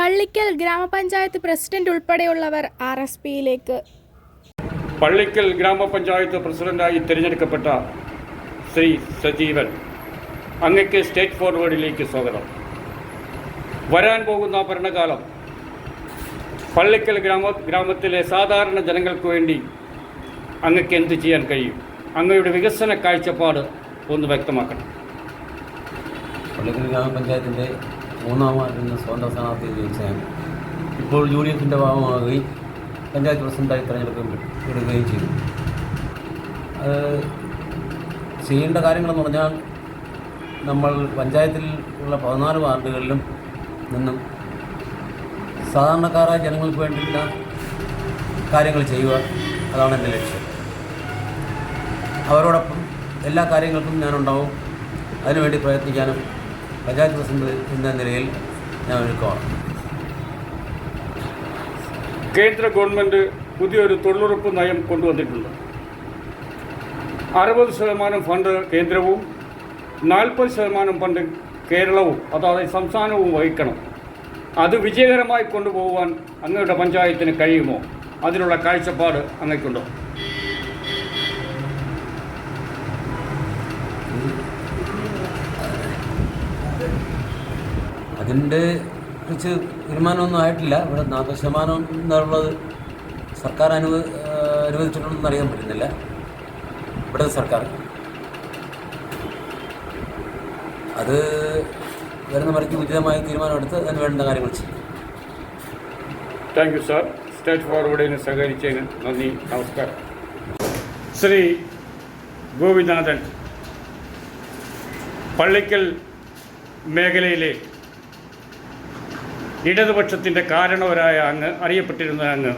പള്ളിക്കൽ ഗ്രാമപഞ്ചായത്ത് പ്രസിഡന്റ് ഉൾപ്പെടെയുള്ളവർ RSPയിലേക്ക്. പള്ളിക്കൽ ഗ്രാമപഞ്ചായത്ത് പ്രസിഡന്റായി തിരഞ്ഞെടുക്കപ്പെട്ട ശ്രീ സജീവൻ, അങ്ങയ്ക്ക് സ്റ്റേറ്റ് ഫോർവേഡിലേക്ക് സ്വാഗതം. വരാൻ പോകുന്ന ഭരണകാലം പള്ളിക്കൽ ഗ്രാമത്തിലെ സാധാരണ ജനങ്ങൾക്ക് വേണ്ടി അങ്ങയ്ക്ക് എന്ത് ചെയ്യാൻ കഴിയും? അങ്ങയുടെ വികസന കാഴ്ചപ്പാട് ഒന്ന് വ്യക്തമാക്കണം. പള്ളിക്കൽ ഗ്രാമപഞ്ചായത്തിൻ്റെ 3-ാം വാർഡിൽ നിന്ന് സ്വതന്ത്ര സ്ഥാനാർത്ഥി ജയിച്ചാൽ ഇപ്പോൾ UDFൻ്റെ ഭാഗമാവുകയും പഞ്ചായത്ത് പ്രസിഡന്റായി തിരഞ്ഞെടുക്കുകയും ചെയ്തു. അത് ചെയ്യേണ്ട കാര്യങ്ങളെന്ന് പറഞ്ഞാൽ, നമ്മൾ പഞ്ചായത്തിൽ ഉള്ള 14 വാർഡുകളിലും നിന്നും സാധാരണക്കാരായ ജനങ്ങൾക്ക് വേണ്ടിയുള്ള കാര്യങ്ങൾ ചെയ്യുക, അതാണ് എൻ്റെ ലക്ഷ്യം. അവരോടൊപ്പം എല്ലാ കാര്യങ്ങൾക്കും ഞാനുണ്ടാവും. അതിനുവേണ്ടി പ്രയത്നിക്കാനും പഞ്ചായത്ത് പ്രസിഡന്റ് എന്ന നിലയിൽ ഞാൻ ഒരുക്കമാണ്. കേന്ദ്ര ഗവൺമെൻറ് പുതിയൊരു തൊഴിലുറപ്പ് നയം കൊണ്ടുവന്നിട്ടുണ്ട്. 60% ഫണ്ട് കേന്ദ്രവും 40% ഫണ്ട് കേരളവും, അതായത് സംസ്ഥാനവും വഹിക്കണം. അത് വിജയകരമായി കൊണ്ടുപോകാൻ അങ്ങയുടെ പഞ്ചായത്തിന് കഴിയുമോ? അതിനുള്ള കാഴ്ചപ്പാട് അങ്ങയ്ക്കുണ്ടോ? അതിൻ്റെ കുറിച്ച് തീരുമാനമൊന്നും ആയിട്ടില്ല. ഇവിടെ 40% എന്നുള്ളത് സർക്കാർ അനുവദിച്ചിട്ടുണ്ടെന്ന് അറിയാൻ പറ്റുന്നില്ല. ഇവിടെ സർക്കാർ അത് വരുന്ന മറിക്ക് ഉചിതമായ തീരുമാനമെടുത്ത് അതിന് വേണ്ട കാര്യങ്ങൾ ചെയ്യും. Thank you sir. സ്റ്റേറ്റ് ഫോർവേഡിന് സഹകരിച്ചതിന് നന്ദി, നമസ്കാരം. ശ്രീ ഗോപിനാഥൻ, പള്ളിക്കൽ മേഖലയിലെ ഇടതുപക്ഷത്തിൻ്റെ കാരണവരായ അങ്ങ്, അറിയപ്പെട്ടിരുന്ന അങ്ങ്,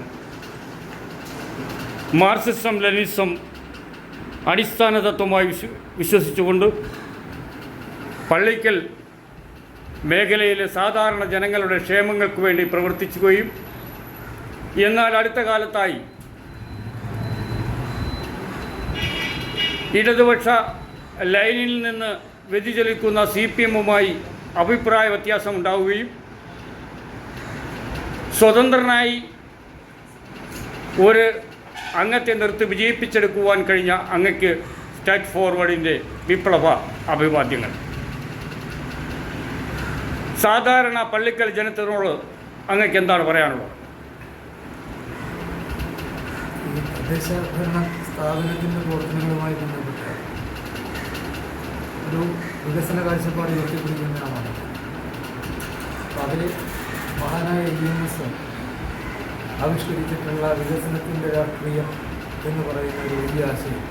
മാർക്സിസം ലെനിനിസം അടിസ്ഥാന തത്വമായി വിശ്വസിച്ചുകൊണ്ട് പള്ളിക്കൽ മേഖലയിലെ സാധാരണ ജനങ്ങളുടെ ക്ഷേമങ്ങൾക്ക് വേണ്ടി പ്രവർത്തിക്കുകയും, എന്നാൽ അടുത്ത കാലത്തായി ഇടതുപക്ഷ ലൈനിൽ നിന്ന് വ്യതിചലിക്കുന്ന CPM-മായി അഭിപ്രായ വ്യത്യാസമുണ്ടാവുകയും സ്വതന്ത്രനായി ഒരു അംഗത്തെ നിർത്തി വിജയിപ്പിച്ചെടുക്കുവാൻ കഴിഞ്ഞ അങ്ങയ്ക്ക് സ്റ്റേറ്റ് ഫോർവേഡിൻ്റെ വിപ്ലവ അഭിവാദ്യങ്ങൾ. സാധാരണ പള്ളിക്കൽ ജനത്തിനോട് അങ്ങയ്ക്ക് എന്താണ് പറയാനുള്ളത്? തദ്ദേശ ഭരണ സ്ഥാപനത്തിൻ്റെ പ്രവർത്തനങ്ങളുമായി ബന്ധപ്പെട്ട് ഒരു വികസന കാഴ്ചപ്പാട് ഉയർത്തിപ്പിടിക്കുന്ന ആളാണ്. അപ്പോൾ അതിൽ മഹാനായ EMS ആവിഷ്കരിച്ചിട്ടുള്ള വികസനത്തിൻ്റെ രാഷ്ട്രീയം എന്ന് പറയുന്ന ഒരു വലിയ ആശയം,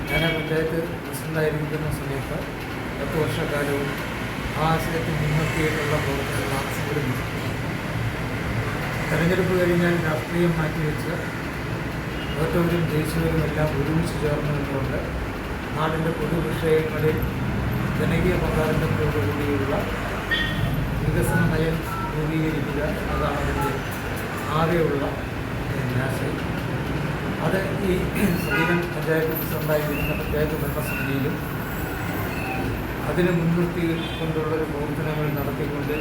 ഞാൻ പഞ്ചായത്ത് പ്രസിഡൻ്റായിരിക്കുന്ന സമയത്ത് 10 വർഷക്കാലവും ആ ആശയത്തിൽ മുൻനിർത്തിയിട്ടുള്ള പ്രവർത്തനങ്ങളാണ് സംഘടിപ്പിച്ചത്. തെരഞ്ഞെടുപ്പ് കഴിഞ്ഞാൽ രാഷ്ട്രീയം മാറ്റിവെച്ച് തോറ്റവരും ജയിച്ചവരും എല്ലാം ഒരുമിച്ച് ചേർന്നു നിന്നുകൊണ്ട് നാടിൻ്റെ പൊതുവിഷയങ്ങളിൽ ജനകീയ പങ്കാളിത്തത്തോടുകൂടിയുള്ള വികസന നയം രൂപീകരിക്കുക എന്നതാണ് അതിൻ്റെ ആകെയുള്ള ആശയം. അത് ഈ സജീവൻ പഞ്ചായത്ത് പ്രസിഡൻ്റായിരിക്കുന്ന പഞ്ചായത്ത് ഭരണസമിതിയിലും അതിനെ മുൻനിർത്തി കൊണ്ടുള്ളൊരു പ്രവർത്തനങ്ങൾ നടത്തിക്കൊണ്ട്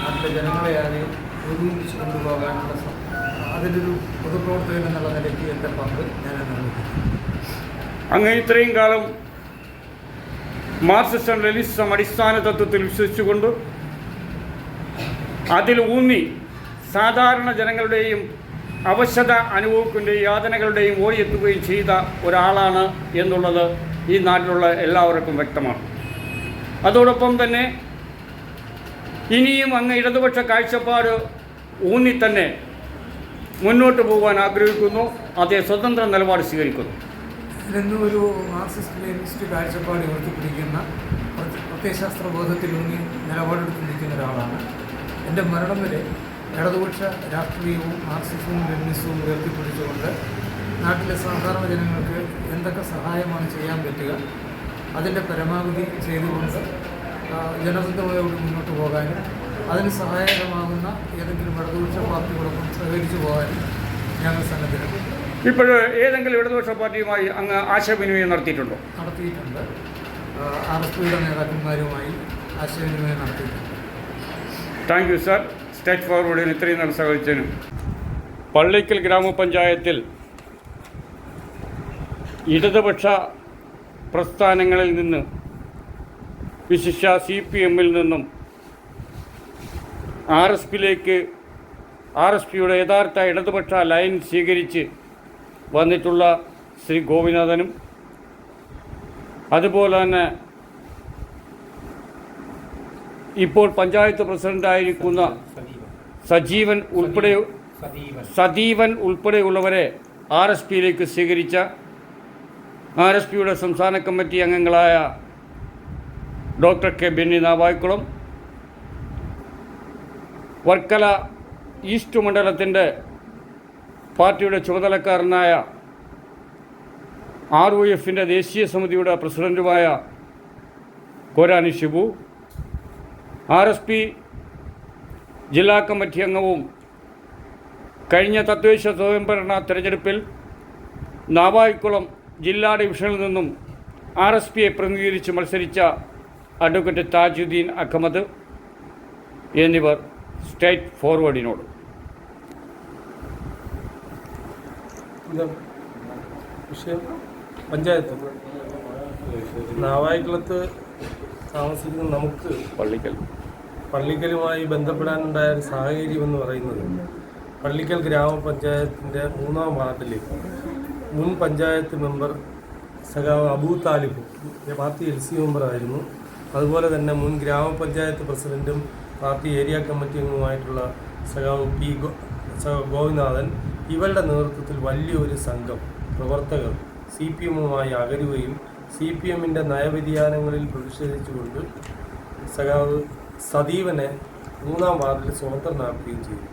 നാട്ടിലെ ജനങ്ങളെയാകെ ഒരുമിച്ച് കൊണ്ടുപോകാനുള്ള അതിലൊരു പൊതുപ്രവർത്തകൻ എന്നുള്ള നിലയ്ക്ക് എൻ്റെ പങ്ക് ഞാൻ നിർവഹിക്കുന്നു. അങ്ങ് ഇത്രയും കാലം മാർക്സിസം ലെനിനിസം അടിസ്ഥാന തത്വത്തിൽ വിശ്വസിച്ചുകൊണ്ട് അതിൽ ഊന്നി സാധാരണ ജനങ്ങളുടെയും അവശത അനുഭവിക്കുകയും യാതനകളുടെയും ഓടിയെത്തുകയും ചെയ്ത ഒരാളാണ് എന്നുള്ളത് ഈ നാട്ടിലുള്ള എല്ലാവർക്കും വ്യക്തമാണ്. അതോടൊപ്പം തന്നെ ഇനിയും അങ്ങ് ഇടതുപക്ഷ കാഴ്ചപ്പാട് ഊന്നി തന്നെ മുന്നോട്ട് പോകാൻ ആഗ്രഹിക്കുന്നു. അതേ സ്വതന്ത്ര നിലപാട് സ്വീകരിക്കുന്നു. ഇതെന്നും ഒരു മാർക്സിസ്റ്റ് ലെനിനിസ്റ്റ് കാഴ്ചപ്പാട് ഉയർത്തിപ്പിടിക്കുന്ന പ്രത്യയശാസ്ത്ര ബോധത്തിലൂന്നി നിലപാടെടുത്ത് നിൽക്കുന്ന ഒരാളാണ്. എൻ്റെ മരണം വരെ ഇടതുപക്ഷ രാഷ്ട്രീയവും മാർക്സിസവും ലെനിനിസവും ഉയർത്തിപ്പിടിച്ചുകൊണ്ട് നാട്ടിലെ സാധാരണ ജനങ്ങൾക്ക് എന്തൊക്കെ സഹായമാണ് ചെയ്യാൻ പറ്റുക അതിൻ്റെ പരമാവധി ചെയ്തുകൊണ്ട് ജനബദ്ധമായി മുന്നോട്ട് പോകാനും അതിന് സഹായകമാകുന്ന ഏതെങ്കിലും ഇടതുപക്ഷ പാർട്ടികളൊപ്പം സഹകരിച്ചു പോകാനും ഞങ്ങൾ സന്നദ്ധരാണ്. ഇപ്പോൾ ഏതെങ്കിലും ഇടതുപക്ഷ പാർട്ടിയുമായി അങ്ങ് ആശയവിനിമയം നടത്തിയിട്ടുണ്ടോ? നടത്തിയിട്ടുണ്ട്. RSPയുടെ നേതാക്കന്മാരുമായി ആശയവിനിമയം നടത്തിയിട്ടുണ്ട്. Thank you sir. സ്റ്റേറ്റ് ഫോർവേഡിന് ഇത്രയും നേരം സഹകരിച്ചതിനും. പള്ളിക്കൽ ഗ്രാമപഞ്ചായത്തിൽ ഇടതുപക്ഷ പ്രസ്ഥാനങ്ങളിൽ നിന്ന്, വിശിഷ്യ CPM-ൽ നിന്നും RSPയുടെ യഥാർത്ഥ ഇടതുപക്ഷ ലൈൻ സ്വീകരിച്ച് വന്നിട്ടുള്ള ശ്രീ ഗോപിനാഥനും, അതുപോലെ തന്നെ ഇപ്പോൾ പഞ്ചായത്ത് പ്രസിഡൻ്റായിരിക്കുന്ന സജീവൻ ഉൾപ്പെടെയുള്ളവരെ RSPയിലേക്ക് സ്വീകരിച്ച RSPയുടെ സംസ്ഥാന കമ്മിറ്റി അംഗങ്ങളായ doctor K Benny Navaikulam, Varkala east മണ്ഡലത്തിൻ്റെ പാർട്ടിയുടെ ചുമതലക്കാരനായ ROFൻ്റെ ദേശീയ സമിതിയുടെ പ്രസിഡൻറ്റുമായ കോരാനി ഷിബു, RSP ജില്ലാ കമ്മിറ്റി അംഗവും കഴിഞ്ഞ തദ്ദേശ സ്വയംഭരണ തെരഞ്ഞെടുപ്പിൽ നാവായിക്കുളം ജില്ലാ ഡിവിഷനിൽ നിന്നും RSPയെ പ്രതിനിധീകരിച്ച് മത്സരിച്ച അഡ്വക്കേറ്റ് താജുദ്ദീൻ അഹമ്മദ് എന്നിവർ സ്റ്റേറ്റ് ഫോർവേഡിനോട്. വിഷയം പഞ്ചായത്ത് നാവായിക്കുളത്ത് താമസിക്കുന്ന നമുക്ക് പള്ളിക്കലുമായി ബന്ധപ്പെടാനുണ്ടായ ഒരു സാഹചര്യം എന്ന് പറയുന്നത്, പള്ളിക്കൽ ഗ്രാമപഞ്ചായത്തിൻ്റെ 3-ാം വാർഡിൽ മുൻ പഞ്ചായത്ത് മെമ്പർ സഖാവ് അബൂ താലിബ് പാർട്ടി LC മെമ്പറായിരുന്നു. അതുപോലെ തന്നെ മുൻ ഗ്രാമപഞ്ചായത്ത് പ്രസിഡൻറ്റും പാർട്ടി ഏരിയ കമ്മിറ്റി അംഗവുമായിട്ടുള്ള സഖാവ് ഗോപിനാഥൻ, ഇവരുടെ നേതൃത്വത്തിൽ വലിയൊരു സംഘം പ്രവർത്തകർ CPM-മായി അകരുകയും CPM-ൻ്റെ നയവ്യതിയാനങ്ങളിൽ പ്രതിഷേധിച്ചുകൊണ്ട് സഖാവ് സദീവനെ 3-ാം വാർഡിൽ സ്വതന്ത്രനാക്കുകയും ചെയ്തു.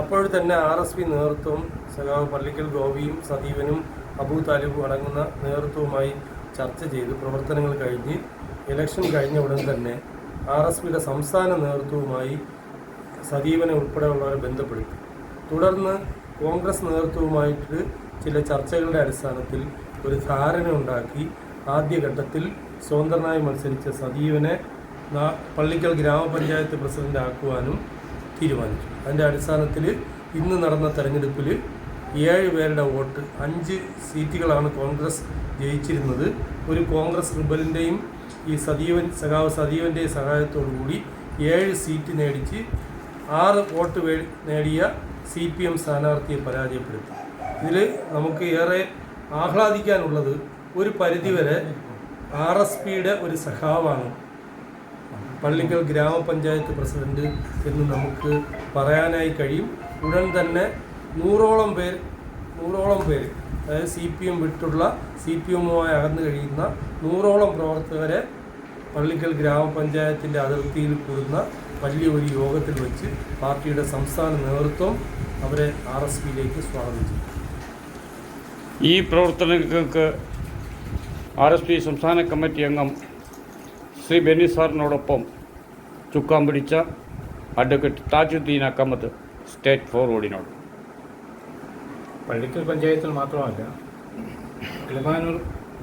അപ്പോൾ തന്നെ RSP നേതൃത്വം സഖാവ് പള്ളിക്കൽ ഗോപിയും സദീവനും അബൂ താലിബും അടങ്ങുന്ന നേതൃത്വവുമായി ചർച്ച ചെയ്ത് പ്രവർത്തനങ്ങൾ കഴിഞ്ഞ് ഇലക്ഷൻ കഴിഞ്ഞ ഉടൻ തന്നെ RSPയുടെ സംസ്ഥാന നേതൃത്വവുമായി സദീവനെ ഉൾപ്പെടെയുള്ളവരെ ബന്ധപ്പെടുത്തി. തുടർന്ന് കോൺഗ്രസ് നേതൃത്വവുമായിട്ട് ചില ചർച്ചകളുടെ അടിസ്ഥാനത്തിൽ ഒരു ധാരണ ഉണ്ടാക്കി ആദ്യഘട്ടത്തിൽ സ്വതന്ത്രനായി മത്സരിച്ച സദീവനെ പള്ളിക്കൽ ഗ്രാമപഞ്ചായത്ത് പ്രസിഡന്റ് ആക്കുവാനും തീരുമാനിച്ചു. അതിൻ്റെ അടിസ്ഥാനത്തിൽ ഇന്ന് നടന്ന തെരഞ്ഞെടുപ്പിൽ 7 പേരുടെ വോട്ട്, 5 സീറ്റുകളാണ് കോൺഗ്രസ് ജയിച്ചിരുന്നത്. ഒരു കോൺഗ്രസ് റിബലിൻ്റെയും ഈ സഖാവ് സദീവൻ്റെയും സഹായത്തോടുകൂടി 7 സീറ്റ് നേടിച്ച് 6 വോട്ട് നേടിയ CPM സ്ഥാനാർത്ഥിയെ പരാജയപ്പെടുത്തി. ഇതിൽ നമുക്ക് ഏറെ ആഹ്ലാദിക്കാനുള്ളത്, ഒരു പരിധിവരെ RSPയുടെ ഒരു സഖാവാണ് പള്ളിക്കൽ ഗ്രാമപഞ്ചായത്ത് പ്രസിഡന്റ് എന്ന് നമുക്ക് പറയാനായി കഴിയും. ഉടൻ തന്നെ 100ഓളം പേര് അതായത് CPM വിട്ടുള്ള CPM-മായി അകന്നു കഴിയുന്ന 100ഓളം പ്രവർത്തകരെ പള്ളിക്കൽ ഗ്രാമപഞ്ചായത്തിൻ്റെ അതിർത്തിയിൽ കൂടുന്ന വലിയൊരു യോഗത്തിൽ വെച്ച് പാർട്ടിയുടെ സംസ്ഥാന നേതൃത്വം അവരെ RSPയിലേക്ക് സ്വാഗതം ചെയ്തു. ഈ പ്രവർത്തനങ്ങൾക്ക് RSP സംസ്ഥാന കമ്മിറ്റി അംഗം ശ്രീ ബെന്നി സാറിനോടൊപ്പം ചുക്കാൻ പിടിച്ച അഡ്വക്കേറ്റ് താജുദ്ദീൻ അഹമ്മദ് സ്റ്റേറ്റ് ഫോർവേഡിനോട്. പള്ളിക്കൽ പഞ്ചായത്തിൽ മാത്രമല്ല, കിളിമാനൂർ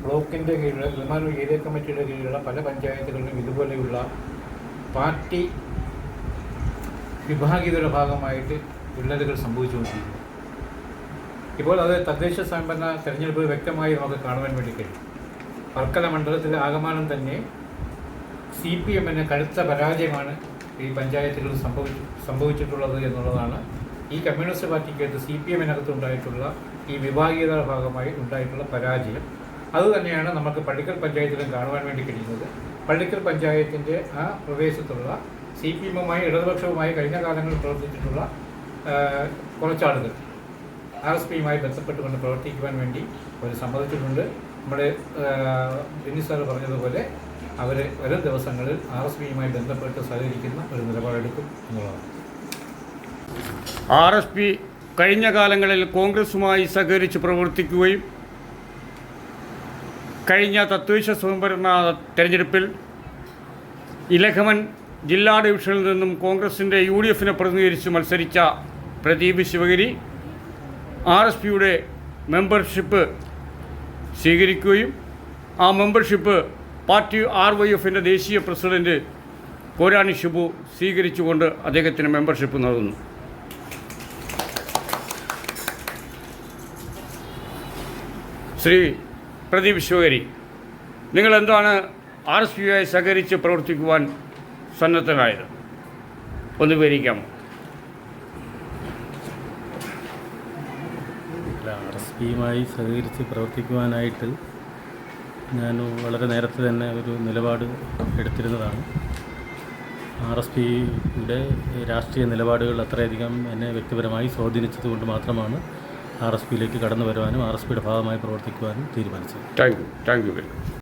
ബ്ലോക്കിൻ്റെ കീഴിലുള്ള കിളിമാനൂർ ഏരിയ കമ്മിറ്റിയുടെ കീഴിലുള്ള പല പഞ്ചായത്തുകളിലും ഇതുപോലെയുള്ള പാർട്ടി വിഭാഗീയതയുടെ ഭാഗമായിട്ട് വിള്ളലുകൾ സംഭവിച്ചുകൊണ്ടിരിക്കുന്നു. ഇപ്പോൾ അത് തദ്ദേശ സ്വയംഭരണ തെരഞ്ഞെടുപ്പ് വ്യക്തമായി നമുക്ക് കാണുവാൻ വേണ്ടി കഴിയും. വർക്കല മണ്ഡലത്തിലെ ആകമാനം തന്നെ CPM-ന് കടുത്ത പരാജയമാണ് ഈ പഞ്ചായത്തുകളിൽ സംഭവിച്ചിട്ടുള്ളത് എന്നുള്ളതാണ് ഈ കമ്മ്യൂണിസ്റ്റ് പാർട്ടിക്കകത്ത് CPM-നകത്തുണ്ടായിട്ടുള്ള ഈ വിഭാഗീയതയുടെ ഭാഗമായി ഉണ്ടായിട്ടുള്ള പരാജയം. അതുതന്നെയാണ് നമുക്ക് പള്ളിക്കൽ പഞ്ചായത്തിലും കാണുവാൻ വേണ്ടി കഴിയുന്നത്. പള്ളിക്കൽ പഞ്ചായത്തിൻ്റെ ആ പ്രദേശത്തുള്ള CPM-മായി ഇടതുപക്ഷവുമായി കഴിഞ്ഞ കാലങ്ങളിൽ പ്രവർത്തിച്ചിട്ടുള്ള കുറച്ചാളുകൾ RSPയുമായി ബന്ധപ്പെട്ടുകൊണ്ട് പ്രവർത്തിക്കുവാൻ വേണ്ടി അവർ സമ്മതിച്ചിട്ടുണ്ട്. നമ്മുടെ ബെന്നി സാർ പറഞ്ഞതുപോലെ അവർ വരും ദിവസങ്ങളിൽ RSPയുമായി ബന്ധപ്പെട്ട് സഹകരിക്കുന്ന ഒരു നിലപാടെടുക്കും എന്നുള്ളതാണ്. RSP കഴിഞ്ഞ കാലങ്ങളിൽ കോൺഗ്രസുമായി സഹകരിച്ച് പ്രവർത്തിക്കുകയും കഴിഞ്ഞ തദ്ദേശ സ്വയംഭരണ തെരഞ്ഞെടുപ്പിൽ ഇലഖമൻ ജില്ലാ ഡിവിഷനിൽ നിന്നും കോൺഗ്രസിൻ്റെ UDFനെ പ്രതിനിധീകരിച്ച് മത്സരിച്ച പ്രദീപ് ശിവഗിരി RSPയുടെ മെമ്പർഷിപ്പ് സ്വീകരിക്കുകയും ആ മെമ്പർഷിപ്പ് പാർട്ടി RYFൻ്റെ ദേശീയ പ്രസിഡൻറ്റ് പോരാണി ഷിബു സ്വീകരിച്ചുകൊണ്ട് അദ്ദേഹത്തിന് മെമ്പർഷിപ്പ് നൽകുന്നു. ശ്രീ പ്രദീപ് ശിവഗിരി, നിങ്ങളെന്താണ് RSPയുമായി സഹകരിച്ച് പ്രവർത്തിക്കുവാൻ സന്നദ്ധനായത്? ഒന്ന് വിവരിക്കാമോ? RSPയുമായി സഹകരിച്ച് പ്രവർത്തിക്കുവാനായിട്ട് ഞാൻ വളരെ നേരത്തെ തന്നെ ഒരു നിലപാട് എടുത്തിരുന്നതാണ്. RSPയുടെ രാഷ്ട്രീയ നിലപാടുകൾ അത്രയധികം എന്നെ വ്യക്തിപരമായി സ്വാധീനിച്ചതുകൊണ്ട് മാത്രമാണ് RSPയിലേക്ക് കടന്നു വരുവാനും RSPയുടെ ഭാഗമായി പ്രവർത്തിക്കുവാനും തീരുമാനിച്ചത്. Thank you very much.